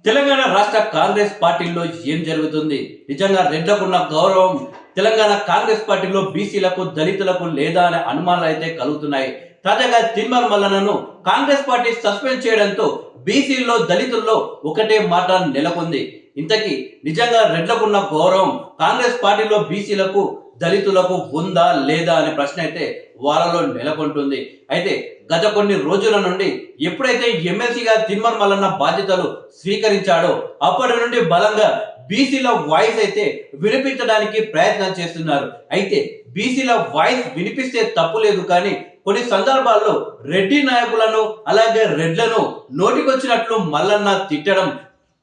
తెలంగాణ రాష్ట్ర కాంగ్రెస్ పార్టీలో ఏం జరుగుతుంది? నిజంగా రెడ్లకున్న గౌరవం తెలంగాణ కాంగ్రెస్ పార్టీలో బీసీలకు దళితులకు లేదా అనే అనుమానాలు అయితే కలుగుతున్నాయి. తాజాగా తిన్మార్ మల్లన్నను కాంగ్రెస్ పార్టీ సస్పెండ్ చేయడంతో బీసీల్లో దళితుల్లో ఒకటే మాట నెలకొంది. ఇంతకీ నిజంగా రెడ్లకున్న గౌరవం కాంగ్రెస్ పార్టీలో బీసీలకు దళితులకు ఉందా లేదా అనే ప్రశ్న అయితే వాళ్ళలో నెలకొంటుంది. అయితే గత కొన్ని రోజుల నుండి ఎప్పుడైతే ఎమ్మెల్సీగా తిన్మార్ మల్లన్న బాధ్యతలు స్వీకరించాడో అప్పటి నుండి బలంగా బీసీల వాయిస్ అయితే వినిపించడానికి ప్రయత్నం చేస్తున్నారు. అయితే బీసీల వాయిస్ వినిపిస్తే తప్పు లేదు, కానీ కొన్ని సందర్భాల్లో రెడ్డి నాయకులను అలాగే రెడ్లను నోటికొచ్చినట్లు మల్లన్న తిట్టడం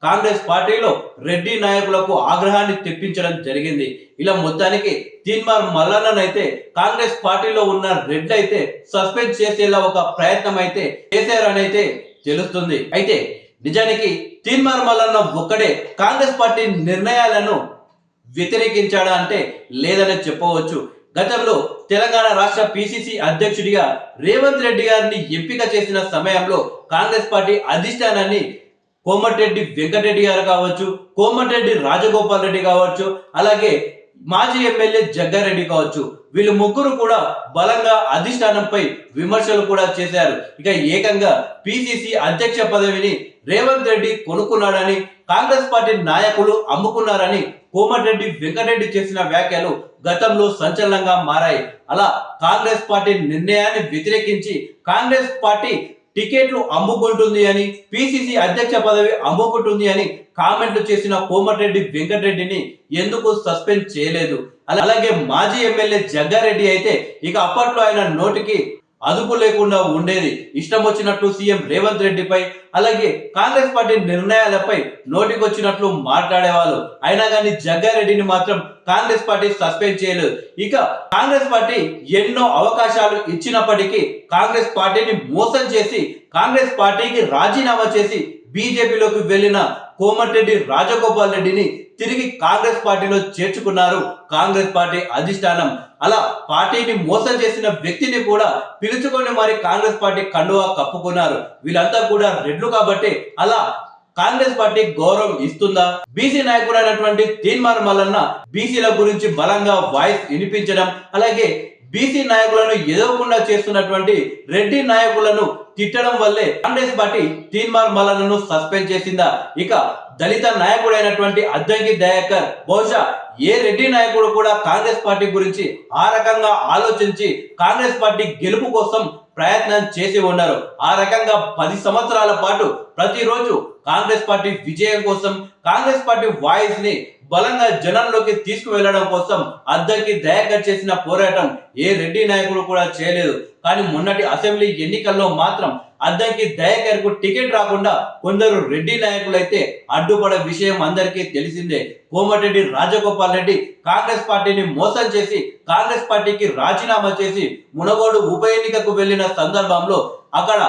కాంగ్రెస్ పార్టీలో రెడ్డి నాయకులకు ఆగ్రహాన్ని తెప్పించడం జరిగింది. ఇలా మొత్తానికి తిన్మార్ మల్లన్ననైతే కాంగ్రెస్ పార్టీలో ఉన్న రెడ్లు అయితే సస్పెండ్ చేసేలా ఒక ప్రయత్నం అయితే చేశారని అయితే తెలుస్తుంది. అయితే నిజానికి తిన్మార్ మల్లన్న ఒక్కడే కాంగ్రెస్ పార్టీ నిర్ణయాలను వ్యతిరేకించాడా అంటే లేదని చెప్పవచ్చు. గతంలో తెలంగాణ రాష్ట్ర పిసిసి అధ్యక్షుడిగా రేవంత్ రెడ్డి గారిని ఎంపిక చేసిన సమయంలో కాంగ్రెస్ పార్టీ అధిష్టానాన్ని కోమటిరెడ్డి వెంకటరెడ్డి గారు కావచ్చు, కోమటిరెడ్డి రాజగోపాల్ రెడ్డి కావచ్చు, అలాగే మాజీ ఎమ్మెల్యే జగ్గారెడ్డి కావచ్చు, వీళ్ళు ముగ్గురు కూడా బలంగా అధిష్టానంపై విమర్శలు కూడా చేశారు. ఇక ఏకంగా పిసిసి అధ్యక్ష పదవిని రేవంత్ రెడ్డి కొనుక్కున్నాడని, కాంగ్రెస్ పార్టీ నాయకులు అమ్ముకున్నారని కోమటిరెడ్డి వెంకటరెడ్డి చేసిన వ్యాఖ్యలు గతంలో సంచలనంగా మారాయి. అలా కాంగ్రెస్ పార్టీ నిర్ణయాన్ని వ్యతిరేకించి కాంగ్రెస్ పార్టీ టికెట్లు అమ్ముకుంటుంది అని, పిసిసి అధ్యక్ష పదవి అమ్ముకుంటుంది అని కామెంట్లు చేసిన కోమటిరెడ్డి వెంకటరెడ్డిని ఎందుకు సస్పెండ్ చేయలేదు? అలాగే మాజీ ఎమ్మెల్యే జగ్గారెడ్డి అయితే ఇక అప్పట్లో ఆయన నోటికి అదుపు లేకుండా ఉండేది. ఇష్టం వచ్చినట్లు సీఎం రేవంత్ రెడ్డిపై అలాగే కాంగ్రెస్ పార్టీ నిర్ణయాలపై నోటికొచ్చినట్లు మాట్లాడేవాళ్ళు. అయినా కానీ జగ్గారెడ్డిని మాత్రం కాంగ్రెస్ పార్టీ సస్పెండ్ చేయలేదు. ఇక కాంగ్రెస్ పార్టీ ఎన్నో అవకాశాలు ఇచ్చినప్పటికీ కాంగ్రెస్ పార్టీని మోసం చేసి కాంగ్రెస్ పార్టీకి రాజీనామా చేసి బీజేపీలోకి వెళ్లిన కోమటిరెడ్డి రాజగోపాల్ రెడ్డిని తిరిగి కాంగ్రెస్ పార్టీలో చేర్చుకున్నారు కాంగ్రెస్ పార్టీ అధిష్టానం. అలా పార్టీని మోసం చేసిన వ్యక్తిని కూడా పిలుచుకొని మరి కాంగ్రెస్ పార్టీ కండువా కప్పుకున్నారు. వీళ్ళంతా కూడా రెడ్లు కాబట్టి అలా కాంగ్రెస్ పార్టీ గౌరవం ఇస్తుందా? బీసీ నాయకుడైనటువంటి తిన్మార్ మల్లన్న బీసీల గురించి బలంగా వాయిస్ వినిపించడం, అలాగే బీసీ నాయకులను ఎదవకుండా చేస్తున్నటువంటి రెడ్డి నాయకులను తిట్టడం వల్లే కాంగ్రెస్ పార్టీ తిన్మార్ మల్లన్నను సస్పెండ్ చేసిందా? ఇక దళిత నాయకుడైనటువంటి అద్దంకి దయాకర్ బహుశా ఏ రెడ్డి నాయకుడు కూడా కాంగ్రెస్ పార్టీ గురించి ఆ రకంగా ఆలోచించి కాంగ్రెస్ పార్టీ గెలుపు కోసం ప్రయత్నం చేసి ఉన్నారు. ఆ రకంగా 10 సంవత్సరాల పాటు ప్రతిరోజు కాంగ్రెస్ పార్టీ విజయం కోసం కాంగ్రెస్ పార్టీ వాయిస్ ని బలంగా జనంలోకి తీసుకువెళ్లడం కోసం అద్దంకి దయాకర్ చేసిన పోరాటం ఏ రెడ్డి నాయకుడు కూడా చేయలేదు. కానీ మొన్నటి అసెంబ్లీ ఎన్నికల్లో మాత్రం అద్దంకి దయాకర్ కు టికెట్ రాకుండా కొందరు రెడ్డి నాయకులు అయితే అడ్డుపడే విషయం అందరికీ తెలిసిందే. కోమటిరెడ్డి రాజగోపాల్ రెడ్డి కాంగ్రెస్ పార్టీని మోసం చేసి కాంగ్రెస్ పార్టీకి రాజీనామా చేసి మునగోడు ఉప ఎన్నికకు వెళ్లిన సందర్భంలో అక్కడ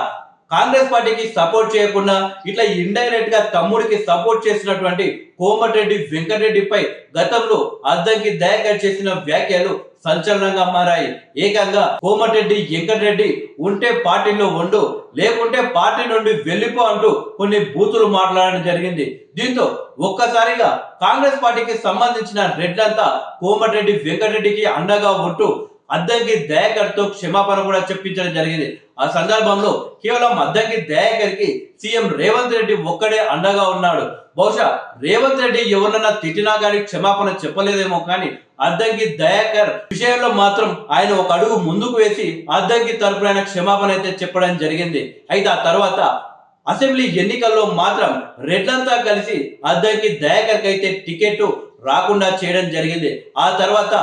కాంగ్రెస్ పార్టీకి సపోర్ట్ చేయకుండా ఇట్లా ఇండైరెక్ట్ గా తమ్ముడికి సపోర్ట్ చేసినటువంటి కోమటిరెడ్డి వెంకటరెడ్డిపై గతంలో అద్దంకి దయాకర్ చేసిన వ్యాఖ్యలు సంచలనంగా మారాయి. ఏకంగా కోమటిరెడ్డి వెంకటరెడ్డి ఉంటే పార్టీలో ఉండు, లేకుంటే పార్టీ నుండి వెళ్ళిపో అంటూ కొన్ని బూతులు మాట్లాడడం జరిగింది. దీంతో ఒక్కసారిగా కాంగ్రెస్ పార్టీకి సంబంధించిన రెడ్లంతా కోమటిరెడ్డి వెంకటరెడ్డికి అండగా ఉంటూ అద్దంకి దయాకర్ తో క్షమాపణ కూడా చెప్పించడం జరిగింది. ఆ సందర్భంలో కేవలం అద్దంకి దయాకర్ కి సీఎం రేవంత్ రెడ్డి ఒక్కడే అండగా ఉన్నాడు. బహుశా రేవంత్ రెడ్డి ఎవరన్నా తిట్టినా కానీ క్షమాపణ చెప్పలేదేమో, కానీ అద్దంకి దయాకర్ విషయంలో మాత్రం ఆయన ఒక అడుగు ముందుకు వేసి అద్దంకి తరపున ఆయన క్షమాపణ అయితే చెప్పడం జరిగింది. అయితే ఆ తర్వాత అసెంబ్లీ ఎన్నికల్లో మాత్రం రెడ్లంతా కలిసి అద్దంకి దయాకర్ అయితే టికెట్ రాకుండా చేయడం జరిగింది. ఆ తర్వాత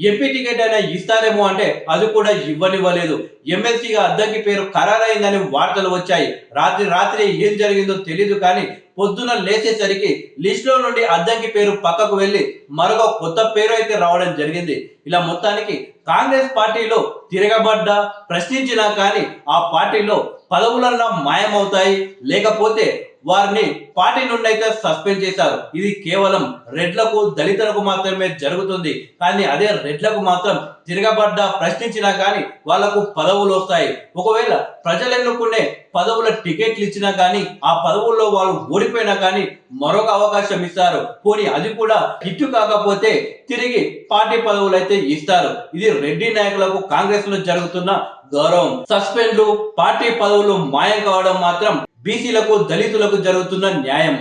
ఎంపీ టికెట్ అయినా ఇస్తారేమో అంటే అది కూడా ఇవ్వనివ్వలేదు. ఎమ్మెల్సీగా అద్దంకి పేరు ఖరారైందని వార్తలు వచ్చాయి. రాత్రి ఏం జరిగిందో తెలీదు, కానీ పొద్దున లేచేసరికి లిస్ట్ లో నుండి అద్దంకి పేరు పక్కకు వెళ్లి మరొక కొత్త పేరు అయితే రావడం జరిగింది. ఇలా మొత్తానికి కాంగ్రెస్ పార్టీలో తిరగబడ్డా ప్రశ్నించినా కానీ ఆ పార్టీలో పదవులన్నా మాయమవుతాయి, లేకపోతే వారిని పార్టీ నుండి అయితే సస్పెండ్ చేశారు. ఇది కేవలం రెడ్లకు దళితులకు మాత్రమే జరుగుతుంది. కానీ అదే రెడ్లకు మాత్రం తిరగబడ్డా ప్రశ్నించినా కానీ వాళ్లకు పదవులు వస్తాయి. ఒకవేళ ప్రజలు ఎన్నుకునే పదవుల టికెట్లు ఇచ్చినా కానీ ఆ పదవుల్లో వాళ్ళు ఓడిపోయినా కానీ మరొక అవకాశం ఇస్తారు. పోనీ అది కూడా హిట్ కాకపోతే తిరిగి పార్టీ పదవులు అయితే ఇస్తారు. ఇది రెడ్డి నాయకులకు కాంగ్రెస్ లో జరుగుతున్న గౌరవం. సస్పెండ్లు, పార్టీ పదవులు మాయం కావడం మాత్రం బీసీలకు దళితులకు జరుగుతున్న న్యాయం.